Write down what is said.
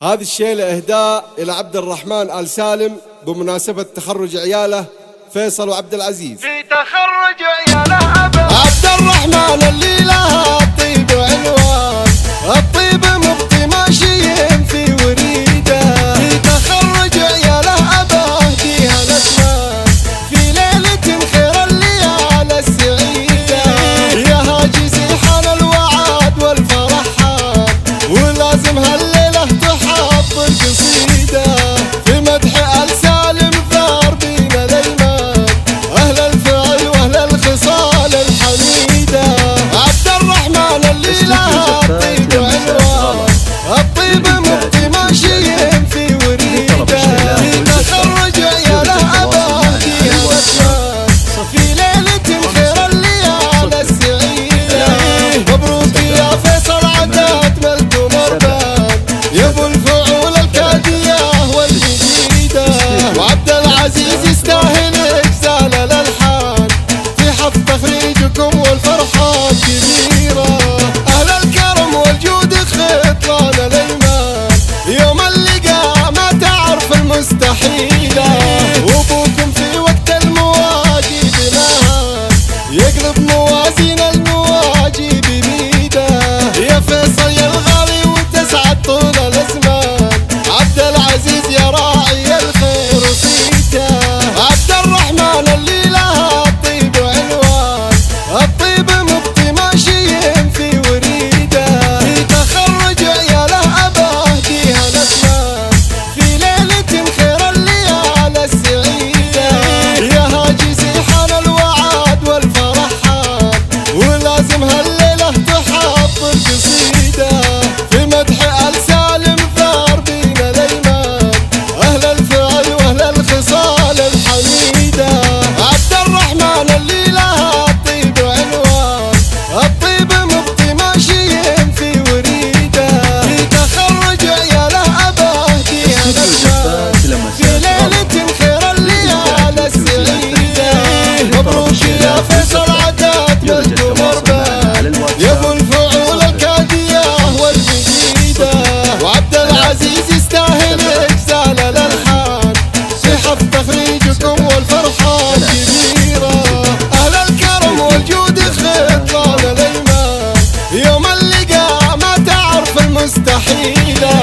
هذه الشيلة إهداء إلى عبد الرحمن آل سالم بمناسبة تخرج عياله فيصل وعبد العزيز. في تخرج عياله أبا عبد الرحمن اللي لها الطيب عنوان، الطيب مبطي ماشيين في وريده. في تخرج عياله أبا أهديها الأسمان في ليلة خير الليالي السعيدة. يا هاجسي حان الوعد والفرحان، ولازم هالليلة تحط القصيدة في مدح آل سالم ثار بينا الأيمان، أهل الفعل وأهل الخصال الحميدة. عبد الرحمن اللي لها الطيب عنوان، الطيب مبطي ماشيين في وريده. في تخرج عياله أبا أهديها الأسمان في ليلة خير الليالي السعيدة. مبروك يا فيصل عدت ملك مربان، يا ابو الفعول الكادية والجديدة. وعبد العزيز يستاهل اجزال الالحان في حفظ تخريجكم والفرحة كبيرة. اهل الكرم والجود خطان الايمان، يوم اللقاء ما تعرف المستحيلة. وابوكم في وقت المواجي بمهان، يقلب موازين المواجي بميده. يا فيصل يا الغالي وتسعد طول الازمان، عبد العزيز يا راعي الخير وصيته. عبد الرحمن اللي لها الطيب عنوان، الطيب مبطي ماشيين في وريده. في تخرج عياله أبا أهديها الأسمان في ليلة خير الليالي السعيدة. يا هاجسي حان الوعد والفرحان، ولازم هالليلة تحط القصيدة في مدح آل سالم ثار بينا الأيمان، أهل الفعل وأهل الخصال الحميدة. عبد الرحمن اللي لها الطيب عنوان، الطيب مبطي ماشيين في وريده. في تخرج عياله أبا أهديها الأسمان في ليلة خير الليالي السعيدة. مبروك يا فيصل عدت ملك مربان، يا ابو الفعول الكادية والجديدة. وعبد العزيز يستاهل اجزال الالحان في حفظ تخريجكم والفرحة كبيرة. اهل الكرم والجود خطان الايمان، يوم اللقاء ما تعرف المستحيلة.